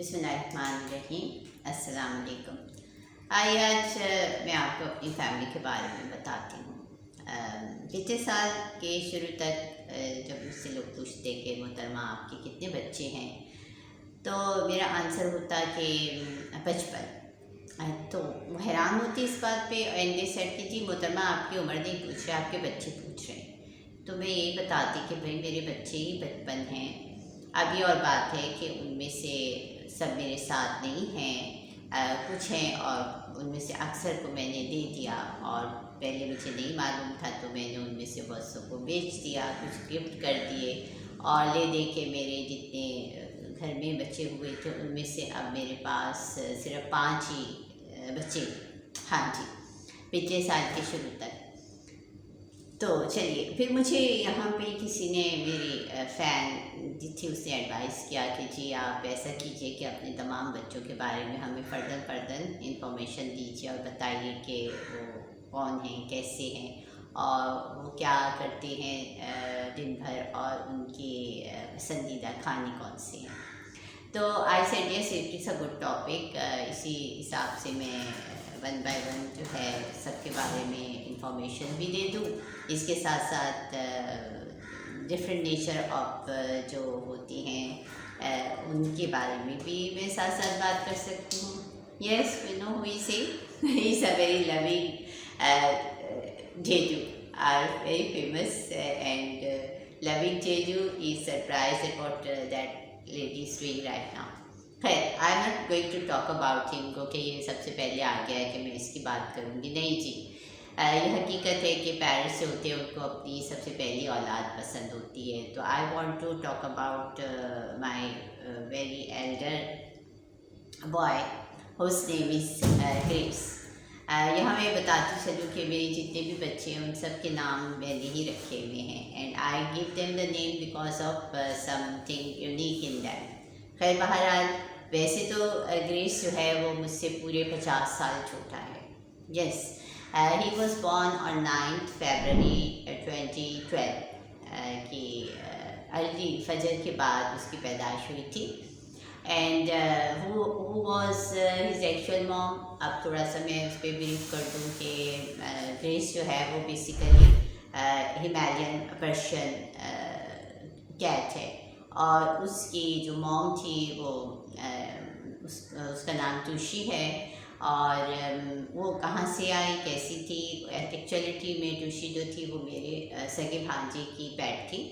بسم اللہ الرحمن الرحیم۔ السلام علیکم۔ آج میں آپ کو اپنی فیملی کے بارے میں بتاتی ہوں۔ پچھلے سال کے شروع تک جب مجھ سے لوگ پوچھتے کہ محترمہ آپ کے کتنے بچے ہیں، تو میرا آنسر ہوتا کہ 55۔ تو وہ حیران ہوتی اس بات پہ، اینڈ دے سیڈ کہ جی محترمہ آپ کی عمر نہیں پوچھ رہے، آپ کے بچے پوچھ رہے ہیں۔ تو میں یہی بتاتی کہ بھائی میرے بچے ہی 55 ہیں۔ اب یہ اور بات ہے کہ ان میں سے سب میرے ساتھ نہیں ہیں، کچھ ہیں اور ان میں سے اکثر کو میں نے دے دیا، اور پہلے مجھے نہیں معلوم تھا تو میں نے ان میں سے بہت سو کو بیچ دیا، کچھ گفٹ کر دیے، اور لے دے کے میرے جتنے گھر میں بچے ہوئے تھے ان میں سے اب میرے پاس صرف 5 ہی بچے، ہاں جی، پچھلے سال کے شروع تک۔ تو چلیے، پھر مجھے یہاں پہ کسی نے، میری فین جو تھی، اس نے ایڈوائز کیا کہ جی آپ ایسا کیجئے کہ اپنے تمام بچوں کے بارے میں ہمیں فرداً انفارمیشن دیجیے اور بتائیے کہ وہ کون ہیں، کیسے ہیں، اور وہ کیا کرتے ہیں دن بھر، اور ان کی پسندیدہ کھانے کون سے ہیں۔ تو I said yes, it is a good topic. اسی حساب سے میں 1 by 1 جو ہے سب کے بارے میں انفارمیشن بھی دے دوں، اس کے ساتھ ساتھ ڈفرینٹ نیچر آف جو ہوتی ہیں ان کے بارے میں بھی میں ساتھ ساتھ بات کر سکتی ہوں۔ Yes, we know who is he is a very loving Jeju, are very famous and loving Jeju is surprised at what that lady is doing right now. خیر، I am not going to talk about ہم، کیونکہ یہ سب سے پہلے آ گیا ہے کہ میں اس کی بات کروں گی، نہیں جی۔ یہ حقیقت ہے کہ پیرنٹس جو ہوتے ہیں ان کو اپنی سب سے پہلی اولاد پسند ہوتی ہے۔ تو I want to talk about my very elder boy whose name is Grace. یہاں میں بتاتی چلوں کہ میرے جتنے بھی بچے ہیں ان سب کے نام میں نے ہی رکھے ہوئے ہیں، and I give them the name because of some thing unique in them. خیر، بہرحال ویسے تو گریس جو ہے وہ مجھ سے پورے 50 سال چھوٹا ہے۔ Yes, he was born on 9 February 2012 کی ارلی فجر کے بعد اس کی پیدائش ہوئی تھی۔ And who was his actual mom؟ اب تھوڑا سا میں اس پہ بریف کر دوں کہ گریس جو ہے وہ بیسیکلی ہمالین پرشین کیٹ ہے، اور اس کی جو موم تھی وہ اس کا نام توشی ہے، اور وہ کہاں سے آئی، کیسی تھی؟ ایکچولیٹی میں توشی جو تھی وہ میرے سگے بھانجے کی پیٹ تھی،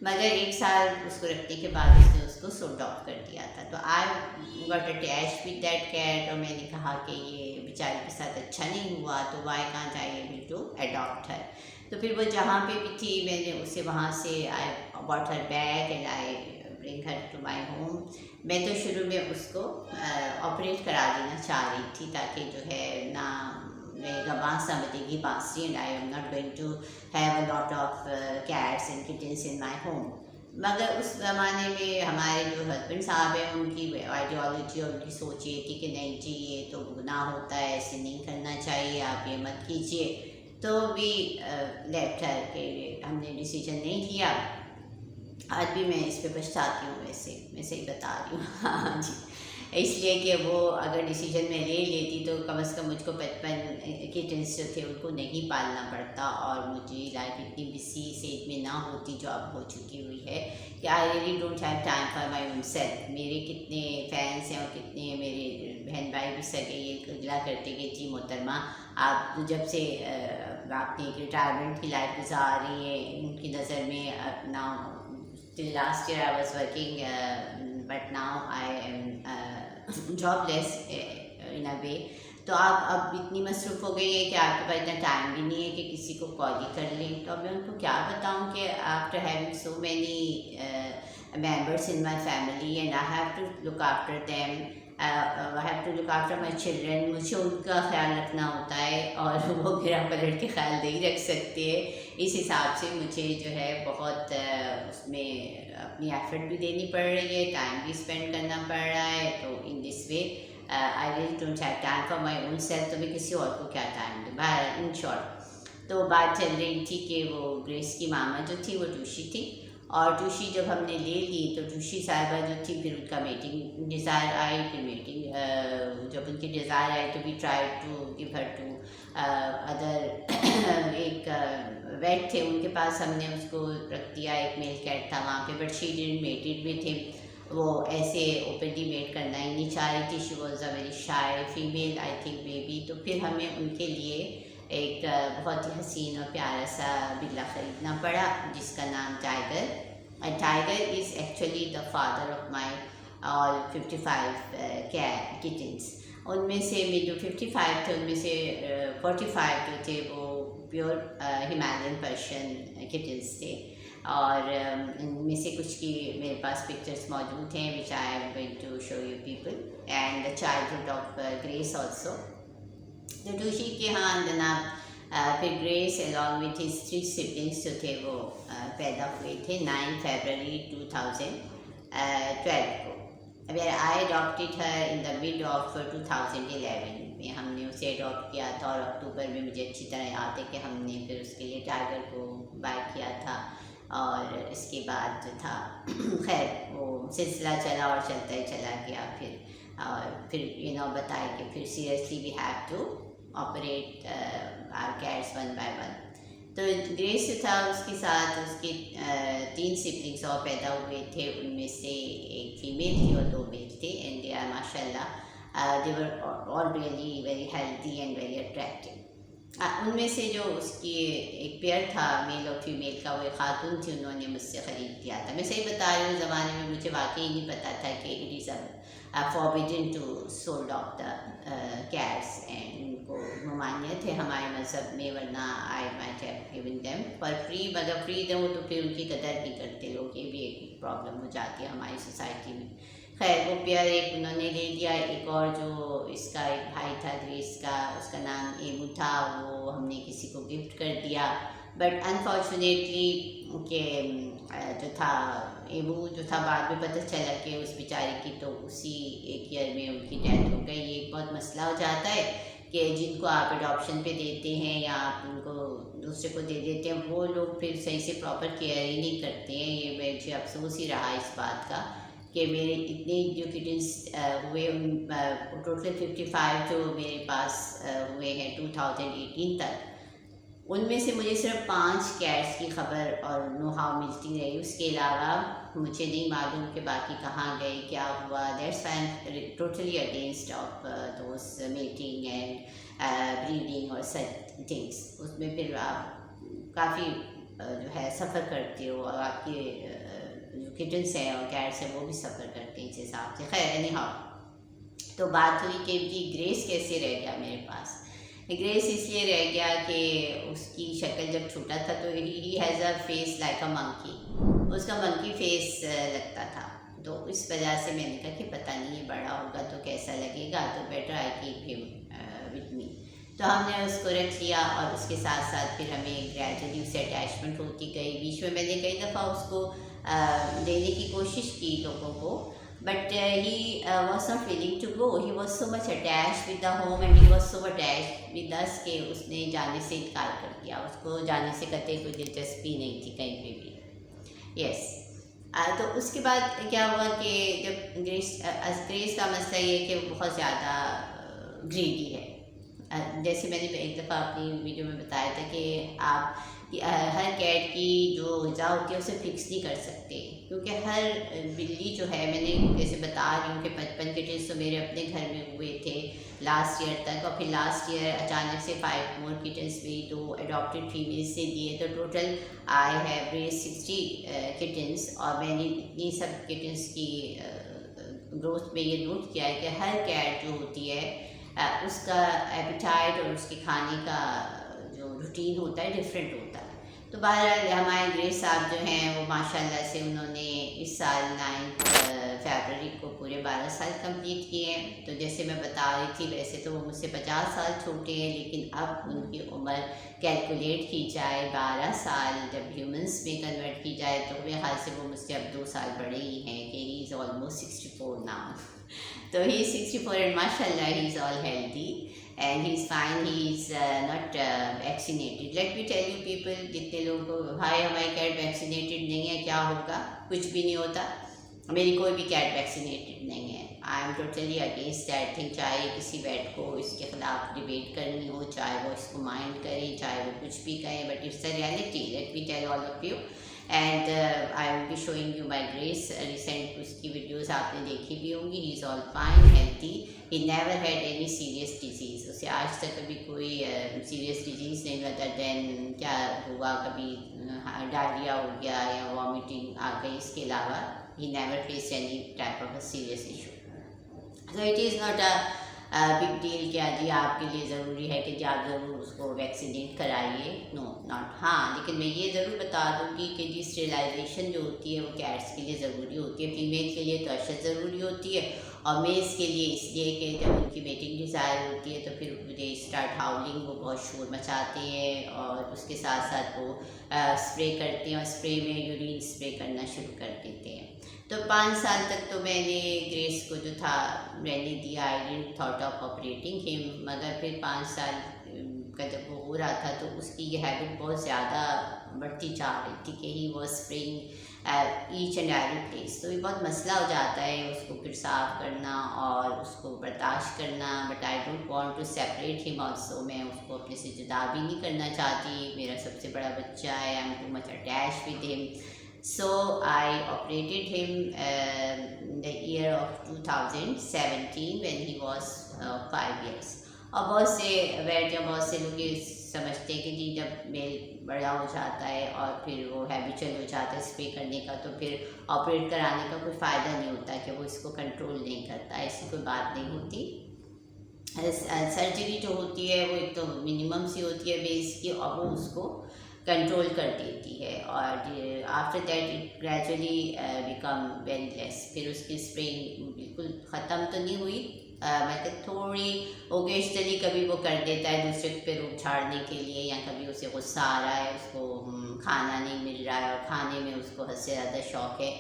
مگر 1 سال اس کو رکھنے کے بعد اس نے اس کو سورٹ آف کر دیا تھا۔ تو I got attach with that cat, اور میں نے کہا کہ یہ بیچاری کے ساتھ اچھا نہیں ہوا، تو why can't I able to adapt her. تو پھر وہ جہاں پہ بھی تھی میں نے اسے وہاں سے I bought her back and I bring her to my home. میں تو شروع میں اس کو آپریٹ کرا دینا چاہ رہی تھی تاکہ جو ہے نہ رہے گا بانس، نہ بجے گی بانسری، and I am not going to have a lot of cats and kittens in my home. مگر اس زمانے میں ہمارے جو ہسبینڈ صاحب ہیں ان کی آئیڈیالوجی اور ان کی سوچ یہ تھی کہ نہیں جی یہ تو گناہ ہوتا ہے، ایسے نہیں کرنا چاہیے، آپ یہ مت کیجیے۔ تو وی لیفٹ ہر، کہ ہم نے ڈیسیجن نہیں لیا۔ آج بھی میں اس پہ پچھتاتی ہوں، ویسے میں صحیح بتا رہی ہوں، ہاں جی، اس لیے کہ وہ اگر ڈیسیجن میں لے لیتی تو کم از کم مجھ کو 55 کٹنس جو تھے ان کو نہیں پالنا پڑتا، اور مجھے لائف اتنی بسی اسٹیج میں نہ ہوتی جو اب ہو چکی ہوئی ہے کہ آئی really don't have time for my own self. میرے کتنے فینس ہیں اور کتنے میرے بہن بھائی بھی سگے یہ گلا کرتے کہ جی محترمہ آپ جب سے آپ نے ایک ریٹائرمنٹ کی لائف گزار رہی ہے، ان کی نظر میں اپنا till last year I was working but now I am jobless in a way۔ تو آپ اب اتنی مصروف ہو گئی ہے کہ آپ کے پاس اتنا ٹائم بھی نہیں ہے کہ کسی کو کال ہی کر لیں۔ تو اب میں ان کو کیا بتاؤں کہ after having so many members in my family and I have to look after them, I have to look after my children، مجھے ان کا خیال رکھنا ہوتا ہے اور وہ میرا پلٹ کے خیال نہیں رکھ سکتے ہیں۔ اس حساب سے مجھے جو ہے بہت اس میں اپنی ایفرٹ بھی دینی پڑ رہی ہے، ٹائم بھی اسپینڈ کرنا پڑ رہا ہے۔ تو in this way I really don't have time for my own self, تو میں کسی اور کو کیا ٹائم دوں۔ بہرحال ان شارٹ تو بات چل رہی تھی کہ وہ گریس کی ماما جو تھی وہ توشی تھی، اور ٹوشی جب ہم نے لے لی تو ٹوشی صاحبہ جو تھی پھر ان کا میٹنگ ڈیزائر آئی، پھر میٹنگ جب ان کی ڈیزائر آئی تو we try to give her to other ایک ویٹ تھے ان کے پاس، ہم نے اس کو رکھ دیا، ایک میل کیٹ تھا وہاں پہ، but she didn't meet it with ہم، وہ ایسے اوپنلی میٹ کرنا ہی نہیں چاہ رہی تھی، she was a very shy female I think baby, تو پھر ہمیں ان کے لیے ایک بہت ہی حسین اور پیارا سا بلا خریدنا پڑا جس کا نام tiger. Tiger is actually the father of my all 55 kittens. ان میں سے جو 55 تھے ان میں سے 45 جو تھے وہ پیور ہمالین پرشین کٹنس تھے، اور ان میں سے کچھ کی میرے پاس پکچرس موجود ہیں which I am going to show you people, and the childhood of Grace also. تو ٹوشی کے ہاں جناب پھر Grace along with his 3 siblings جو تھے وہ پیدا ہوئے تھے 9 فیبرری 2012 کو. where I adopted her in the mid of 2011 میں ہم نے اسے اڈاپٹ کیا تھا، اور اکتوبر میں مجھے اچھی طرح یاد ہے کہ ہم نے پھر اس کے لیے ٹائگر کو بائی کیا تھا، اور اس کے بعد جو تھا خیر وہ سلسلہ چلا اور چلتا ہی چلا گیا. پھر بتایا کہ پھر seriously we have to operate our cats one by one. تو گریس جو تھا اس کے ساتھ اس کے 3 سبلنگس اور پیدا ہوئے تھے، ان میں سے ایک فیمیل تھی اور 2 میل تھے، اینڈ دے آر ماشاء اللہ they were all really very healthy and very attractive. ان میں سے جو اس کی ایک پیئر تھا میل اور فیمیل کا، وہ ایک خاتون تھی، انہوں نے مجھ سے خرید کیا تھا. میں صحیح بتا رہی ہوں، زمانے میں مجھے واقعی نہیں پتہ تھا کہ it is forbidden to sold of the cats, and ان کو ممانعت ہے ہمارے مذہب میں، ورنہ I might have given them for free. اگر فری دوں تو پھر ان کی قدر نہیں کرتے لوگ، یہ بھی ایک پرابلم ہو جاتی ہے ہماری سوسائٹی میں. خیر وہ پیئر ایک انہوں نے لے لیا. ایک اور جو اس کا ایک بھائی تھا گریس کا، اس کا نام ایمو تھا، وہ ہم نے کسی کو گفٹ کر دیا. بٹ انفارچونیٹلی کہ جو تھا ایمو جو تھا بعد میں پتہ چلا کہ اس بیچارے کی تو اسی ایک ایئر میں ان کی ڈیتھ ہو گئی. یہ ایک بہت مسئلہ ہو جاتا ہے کہ جن کو آپ اڈاپشن پہ دیتے ہیں یا آپ ان کو دوسرے کو دے دیتے ہیں، وہ لوگ پھر صحیح سے پراپر کیئر ہی نہیں کرتے ہیں. یہ مجھے افسوس ہی رہا اس بات کا کہ میرے اتنے جو کٹنس ہوئے، ان ٹوٹل 55 جو میرے پاس ہوئے ہیں 2018 تک، ان میں سے مجھے صرف 5 کیٹس کی خبر اور نو ہاؤ ملتی رہی. اس کے علاوہ مجھے نہیں معلوم کہ باقی کہاں گئے، کیا ہوا. That's why I am totally against of those meeting and breeding اور سچ تھنگس. اس میں پھر آپ کافی جو ہے سفر کرتے ہو، اور آپ کے جو کٹنس ہیں اور کیٹس ہیں وہ بھی سفر کرتے ہیں اس حساب سے. خیر اینی ہاؤ، تو بات ہوئی کہ جی گریس کیسے رہ گیا میرے پاس. گریس اس لیے رہ گیا کہ اس کی شکل جب چھوٹا تھا تو he has a face like a monkey, اس کا منکی فیس لگتا تھا. تو اس وجہ سے میں نے کہا کہ پتہ نہیں یہ بڑا ہوگا تو کیسا لگے گا، تو بیٹر آئی کیپ ہم وتھ می. تو ہم نے اس کو رکھ لیا، اور اس کے ساتھ ساتھ پھر ہمیں گریجولی اس سے اٹیچمنٹ ہوتی گئی. بیچ میں نے کئی دفعہ اس کو دینے کی کوشش کی لوگوں کو، but he was not willing to go. He was so much attached with the home and he was so attached with us کہ اس نے جانے سے انکار کر دیا. اس کو جانے سے قطعی کوئی دلچسپی نہیں تھی کہیں پہ بھی. یس تو اس کے بعد کیا ہوا کہ جب گریس کا مسئلہ یہ ہے کہ وہ بہت زیادہ گریڈی ہے. جیسے میں نے ایک دفعہ اپنی ویڈیو میں بتایا تھا کہ آپ ہر کیٹ کی جو غذا ہوتی ہے اسے فکس نہیں کر سکتے، کیونکہ ہر بلی جو ہے، میں نے جیسے بتا رہی ہوں کہ 55 کٹنس تو میرے اپنے گھر میں ہوئے تھے لاسٹ ایئر تک، اور پھر لاسٹ ایئر اچانک سے 5 مور کٹنس بھی 2 اڈاپٹیڈ فیمیل سے دیے، تو ٹوٹل آئی ہیو ریز 60 کٹنس. اور میں نے اتنی سب کٹنس کی گروتھ میں یہ نوٹ کیا ہے کہ ہر کیٹ جو ہوتی ہے اس کا ایپیٹائٹ اور اس کے کھانے کا جو روٹین ہوتا ہے ڈفرینٹ ہوتا ہے. تو بہرحال ہمارے گریس صاحب جو ہیں وہ ماشاء اللہ سے انہوں نے اس سال 9 فیبرری کو پورے 12 سال کمپلیٹ کیے ہیں. تو جیسے میں بتا رہی تھی ویسے تو وہ مجھ سے 50 سال چھوٹے ہیں، لیکن اب ان کی عمر کیلکولیٹ کی جائے 12 سال جب ہیومنس میں کنورٹ کی جائے تو میرے خیال سے وہ مجھ سے اب 2 سال بڑے ہی ہیں کہ ہی از آلموسٹ 64 ناؤ. تو ہی از 64 اینڈ ماشاء اللہ ہی is all healthy and he's fine. He's not vaccinated. Let me tell you people, جتنے لوگوں کو بھائی ہماری کیٹ ویکسینیٹڈ نہیں ہے کیا ہوگا، کچھ بھی نہیں ہوتا. میری کوئی بھی کیٹ ویکسینیٹڈ نہیں ہے. I am totally against that thing. چاہے کسی ویٹ کو اس کے خلاف ڈبیٹ کرنی ہو، چاہے وہ اس کو مائنڈ کریں، چاہے وہ کچھ بھی کہیں، but it's a reality. Let me tell all of you and I will be showing you my Grace. Recent اس کی ویڈیوز آپ نے دیکھی بھی ہوں گی. He is all fine, healthy. He never had any serious disease. اسے آج تک کبھی کوئی سیریس ڈیزیز نہیں ہوا. دین کیا ہوا، کبھی ڈائریا ہو گیا یا وامٹنگ آ گئی، اس کے علاوہ he never faced any type of a serious issue. So it is not a big deal کیا جی آپ کے لیے ضروری ہے کہ جی آپ ضرور اس کو ویکسینیٹ کرائیے. نو ناٹ. ہاں لیکن میں یہ ضرور بتا دوں گی کہ جی اسٹیرلائزیشن جو ہوتی ہے وہ کیٹس کے لیے ضروری ہوتی ہے. فیمیل کے لیے تو اشد ضروری ہوتی ہے، اور میلس کے لیے اس لیے کہ جب ان کی میٹنگ ڈیزائر ہوتی ہے تو پھر دے اسٹارٹ ہاؤلنگ، وہ بہت شور مچاتے ہیں، اور اس کے ساتھ ساتھ وہ اسپرے کرتے ہیں، اور اسپرے میں یورین اسپرے کرنا شروع کر دیتے ہیں. تو 5 سال تک تو میں نے گریس کو جو تھا رہنے دیا. I didn't thought of operating ہم. مگر پھر 5 سال کا جب وہ ہو رہا تھا تو اس کی یہ ہیبٹ بہت زیادہ بڑھتی جا رہی تھی کہ he was spraying each and every place. تو یہ بہت مسئلہ ہو جاتا ہے اس کو پھر صاف کرنا اور اس کو برداشت کرنا. But I don't want to separate ہم آلسو. میں اس کو اپنے سے جدا بھی نہیں کرنا چاہتی. میرا سب سے بڑا بچہ ہے. I am too much attach with ہم. So I operated him in the year of 2017 when he was 5 years. اور بہت سے ویٹ یا بہت سے لوگ یہ سمجھتے ہیں کہ جی جب میل بڑا ہو جاتا ہے اور پھر وہ ہیبیچل ہو جاتا ہے اسپرے کرنے کا تو پھر آپریٹ کرانے کا کوئی فائدہ نہیں ہوتا کہ وہ اس کو کنٹرول نہیں کرتا. ایسی کوئی بات نہیں ہوتی. سرجری جو ہوتی ہے وہ ایک تو منیمم سی ہوتی ہے بیس کی، اور وہ اس کو کنٹرول کر دیتی ہے، اور after that it gradually become very less. پھر اس کی اسپرینگ بالکل ختم تو نہیں ہوئی، مطلب تھوڑی اوکیشنلی کبھی وہ کر دیتا ہے دوسرے پہ روپ جھاڑنے کے لیے، یا کبھی اسے غصہ آ رہا ہے، اس کو کھانا نہیں مل رہا ہے، اور کھانے میں اس کو حد سے زیادہ شوق ہے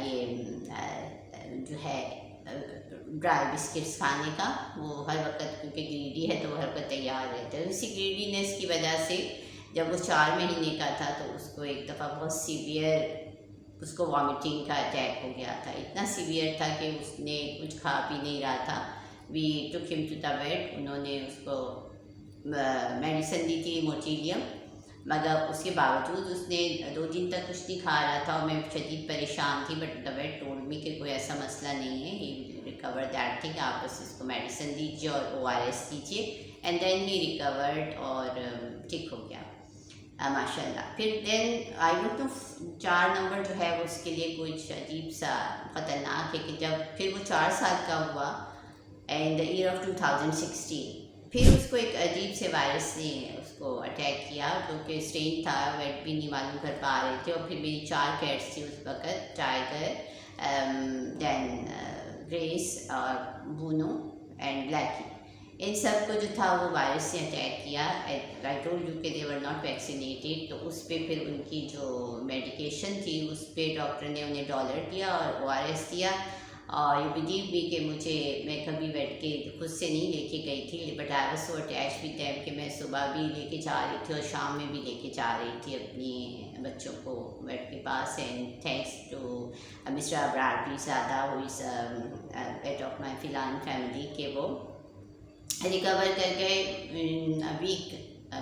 یہ جو ہے ڈرائی بسکٹس کھانے کا. وہ ہر وقت کیونکہ گریڈی ہے تو وہ ہر وقت تیار رہتا ہے. اسی گریڈینس کی وجہ سے جب وہ 4 مہینے کا تھا تو اس کو ایک دفعہ بہت سیویئر اس کو وامٹنگ کا اٹیک ہو گیا تھا. اتنا سیویئر تھا کہ اس نے کچھ کھا پی نہیں رہا تھا. وی ٹک ہم ٹو دا ویٹ. انہوں نے اس کو میڈیسن دی تھی موٹیلیم، مگر اس کے باوجود اس نے 2 دن تک کچھ نہیں کھا رہا تھا، اور میں شدید پریشان تھی. But the vet told me کہ کوئی ایسا مسئلہ نہیں ہے، ہی ریکور دیٹ تھنگ. آپ بس اس کو میڈیسن دیجیے اور ORS دیجیے. اینڈ دین ہی ریکورڈ اور ٹھیک ہو گیا ماشاء اللہ. پھر دین آئی ڈونٹ نو 4 نمبر جو ہے وہ اس کے لیے کچھ عجیب سا خطرناک ہے کہ جب پھر وہ 4 سال کا ہوا اینڈ دا ایئر آف 2016 پھر اس کو ایک عجیب سے وائرس نے اس کو اٹیک کیا، کیونکہ اسٹرین تھا، ویٹ بھی نہیں معلوم کر پا رہے تھے. اور پھر میری 4 کیٹس تھی اس وقت، ٹائیگر، دین گریس اور بونو اینڈ بلیکی. ان سب کو جو تھا وہ وائرس نے اٹیک کیا. آئی ٹولڈ یو کہ دے ور ناٹ ویکسینیٹڈ. تو اس پہ پھر ان کی جو میڈیکیشن تھی اس پہ ڈاکٹر نے انہیں $1 دیا اور ORS دیا. اور یو بلیو می کہ میں کبھی بیٹھ کے خود سے نہیں لے کے گئی تھی، but I was so attach with them کہ میں صبح بھی لے کے جا رہی تھی اور شام میں بھی لے کے جا رہی تھی اپنی بچوں کو بیڈ کے پاس. And thanks to mister Abrar Pirzada who is head of my feline family کہ وہ ریکور کر گئے ان ویک.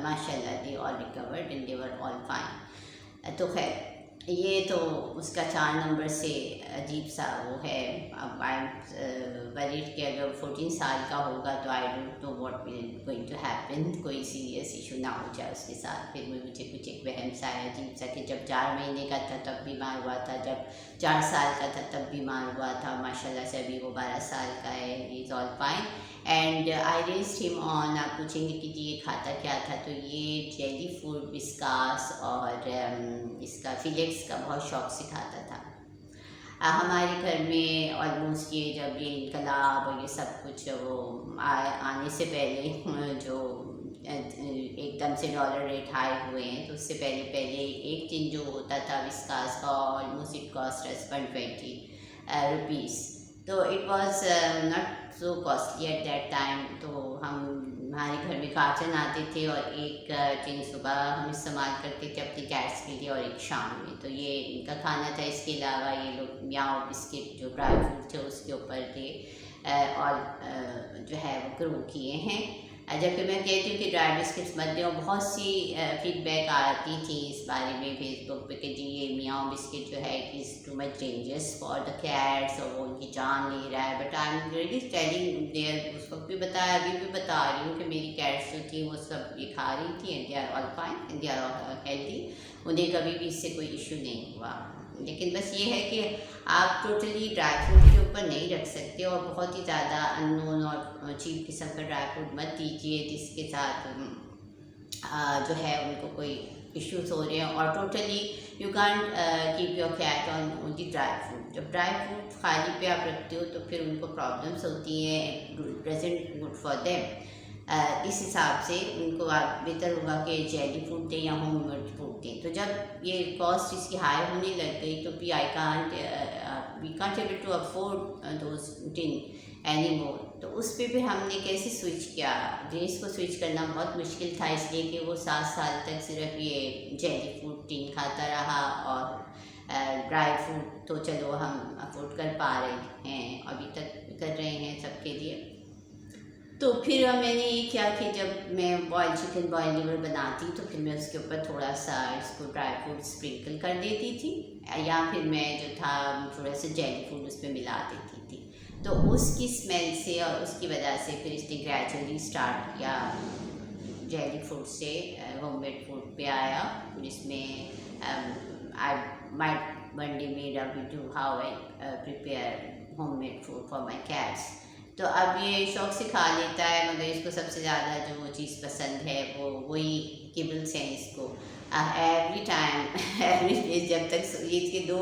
ماشاء اللہ they all recovered and they were all fine. تو خیر یہ تو اس کا 4 نمبر سے عجیب سا وہ ہے. اب آئی ایم وریڈ کہ اگر 14 سال کا ہوگا تو I don't know what will going to happen. کوئی سیریس ایشو نہ ہو جائے اس کے ساتھ. پھر مجھے کچھ ایک وہم سا ہے عجیب سا کہ جب 4 مہینے کا تھا تب بیمار ہوا تھا، جب 4 سال کا تھا تب بیمار ہوا تھا. ماشاء اللہ سے ابھی وہ 12 سال کا ہے. He is all fine. And I raised him on. آپ پوچھیں گے کہ جی یہ کھاتا کیا تھا، تو یہ جیلی فوڈ، بسکاس اور اس کا فلیکس کا بہت شوق سے کھاتا تھا. ہمارے گھر میں آلموسٹ یہ جب یہ انقلاب اور یہ سب کچھ وہ آنے سے پہلے جو ایک دم سے ڈالر ریٹ ہائی ہوئے ہیں، تو اس سے پہلے ایک دن جو ہوتا تھا وسکاس کا almost it cost us 120 rupees. تو it was not so costly at that time. تو ہمارے گھر میں کارٹن آتے تھے اور ایک ٹن صبح ہم استعمال کرتے تھے اپنی کیٹس کے لیے اور ایک شام میں. تو یہ ان کا کھانا تھا. اس کے علاوہ یہ لوگ میاؤ بسکٹ جو ڈرائی فروٹ تھے اس کے اوپر تھے اور جو ہے وہ گرو کیے ہیں. جبکہ میں کہتی ہوں کہ ڈرائی بسکٹس مت دیں، اور بہت سی فیڈ بیک آتی تھی اس بارے میں فیس بک پہ کہ جی یہ میاؤ بسکٹ جو ہے it is too much dangerous for the cats اور وہ ان کی جان لے رہا ہے. But I am really telling there, اس وقت بھی بتایا ابھی بھی بتا رہی ہوں کہ میری کیٹس جو تھیں وہ سب یہ کھا رہی تھی and they are all fine and they are all healthy. انہیں کبھی بھی اس سے کوئی ایشو نہیں ہوا. لیکن بس یہ ہے کہ آپ ٹوٹلی ڈرائی فروٹ کے اوپر نہیں رکھ سکتے، اور بہت ہی زیادہ ان نون اور چیپ قسم کا ڈرائی فروٹ مت دیجیے جس کے ساتھ جو ہے ان کو کوئی ایشوز ہو رہے ہیں. اور totally you can't keep your cat on the dry fruit. جب ڈرائی فروٹ خالی پہ آپ رکھتے ہو تو پھر ان کو پرابلمس ہوتی ہیں. Doesn't good for them. اس حساب سے ان کو آپ بہتر ہوگا کہ جیلی فوڈ دیں یا ہوم میڈ فوڈ دیں. تو جب یہ کاسٹ اس کی ہائی ہونے لگ گئی تو بھی we can't able to afford those tin any more. تو اس پہ بھی ہم نے کیسے سوئچ کیا. گریس کو سوئچ کرنا بہت مشکل تھا، اس لیے کہ وہ 7 سال تک صرف یہ جیلی فوڈ ٹن کھاتا رہا، اور ڈرائی فوڈ تو چلو ہم افورڈ کر پا رہے ہیں، ابھی تک کر رہے ہیں سب کے لیے. تو پھر میں نے یہ کیا کہ جب میں بوائل چکن بوائل لیور بناتی تو پھر میں اس کے اوپر تھوڑا سا اس کو ڈرائی فروٹ اسپرنکل کر دیتی تھی، یا پھر میں جو تھا تھوڑا سا جیلی فوڈ اس پہ ملا دیتی تھی. تو اس کی اسمیل سے اور اس کی وجہ سے پھر اس نے گریجولی اسٹارٹ کیا جیلی فوڈ سے ہوم میڈ فوڈ پہ آیا، جس میں I might one day made a video how I prepare homemade food for my cats. تو اب یہ شوق سے کھا لیتا ہے، مگر اس کو سب سے زیادہ جو چیز پسند ہے وہ وہی کیبلس ہیں. اس کو ایوری ٹائم ایوری ڈے، جب تک یہ اس کے 2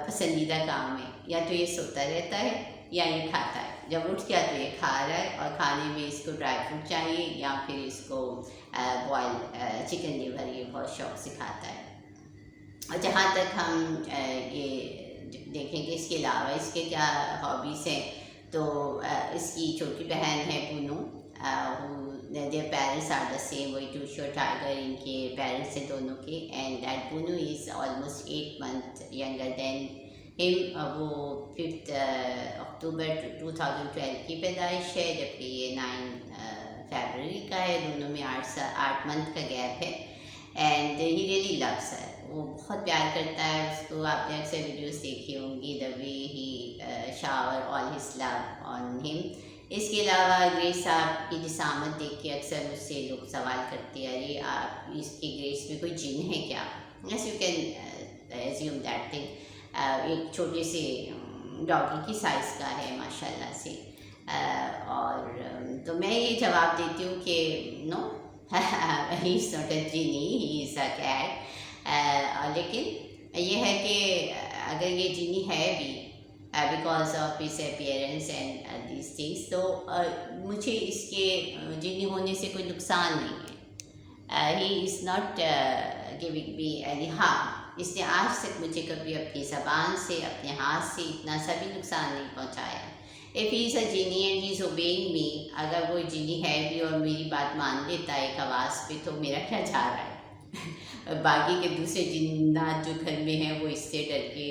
پسندیدہ کام ہیں، یا تو یہ سوتا رہتا ہے یا یہ کھاتا ہے. جب اٹھ گیا تو یہ کھا رہا ہے، اور کھانے میں اس کو ڈرائی فروٹ چاہیے یا پھر اس کو بوائل چکن لیور یہ بہت شوق سے کھاتا ہے. اور جہاں تک ہم یہ دیکھیں کہ اس کے علاوہ اس کے کیا ہابیز ہیں، تو اس کی چھوٹی بہن ہے Pune, their parents are the same، وہی ٹوشو ٹائیگر ان کے پیرنٹس ہیں دونوں کے. And that Pune is almost 8 months younger than him. وہ 5 اکتوبر 2012 کی پیدائش ہے، جبکہ یہ 9 فیبرری کا ہے. دونوں میں 8 month کا گیپ ہے. And he really loves her، وہ بہت پیار کرتا ہے اس کو. آپ نے اکثر ویڈیوز دیکھی ہوں گی دا وے ہی شاور آل ہز لو آن ہم. اس کے علاوہ گریس صاحب کی جسامت دیکھ کے اکثر مجھ سے لوگ سوال کرتے ہیں ارے آپ اس کی گریس میں کوئی جن ہے کیا. Yes you can assume that thing. ایک چھوٹے سے ڈاگی کی سائز کا ہے ماشاء اللہ سے. اور تو میں یہ جواب دیتی ہوں کہ نو، ہی is not a genie, he is a cat. لیکن یہ ہے کہ اگر یہ جینی ہے بھی because of his appearance and these things, تو مجھے اس کے جینی ہونے سے کوئی نقصان نہیں ہے. He is not giving me any harm. اس نے آج تک مجھے کبھی اپنی زبان سے اپنے ہاتھ سے اتنا سا بھی نقصان نہیں پہنچایا. If he is a genie and he is obeying me، اگر وہ جینی ہے بھی اور میری بات مان لیتا ہے ایک آواز پہ، تو میرا کیا جا رہا ہے. باقی کے دوسرے جنات جو گھر میں ہیں وہ اس سے ڈر کے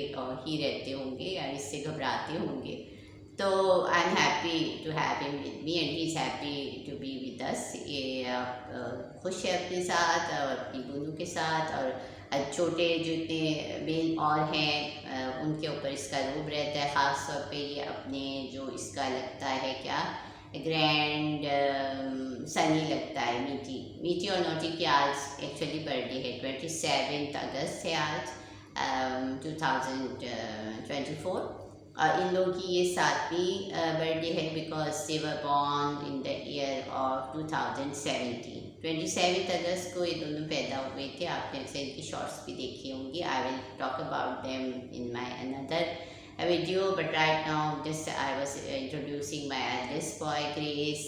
ہی رہتے ہوں گے یا اس سے گھبراتے ہوں گے. تو I am happy to have him with me and he is happy to be with us. یہ خوش ہے اپنے ساتھ اور اپنی بونو کے ساتھ. اور چھوٹے جو اتنے میل اور ہیں ان کے اوپر اس کا روب رہتا ہے. خاص طور پہ یہ اپنے جو اس کا لگتا ہے کیا گرینڈ سنی لگتا ہے، میٹھی اور نوٹی کی آج ایکچولی برتھ ڈے ہے. 27 اگست ہے آج 2024. اور ان لوگوں کی یہ 7ویں برتھ ڈے ہے because they were born in the year of 2017. 27 اگست کو یہ دونوں پیدا ہوئے تھے. آپ نے اکثر ان کی شارٹس بھی دیکھی ہوں گی. I will talk about them in my another video, but right now just I was introducing my eldest boy Grace,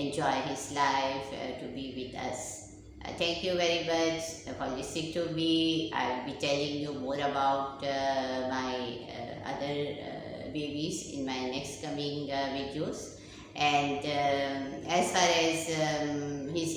enjoy his life to be with us. Thank you very much for listening to me. I will be telling you more about my other babies in my next coming videos. And as far as his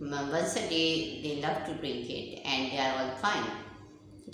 Once a day they love to drink it and they are all fine.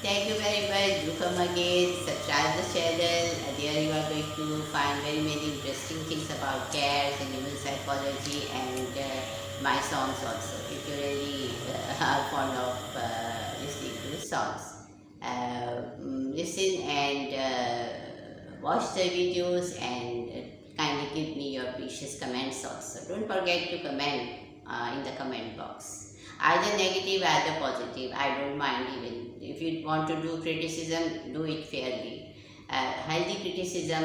Thank you very much. Do come again, subscribe the channel. There you are going to find very many interesting things about cats and human psychology and my songs also, if you really are fond of listening to the songs. Listen and watch the videos and kindly give me your precious comments also. Don't forget to comment in the comment box. Either negative, either positive. I don't mind even. If you want to do criticism, do it fairly. Healthy criticism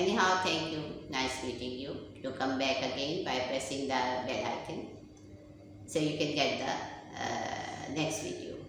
Anyhow, thank you. Nice meeting you. To come back again by pressing the bell icon so you can get the next video.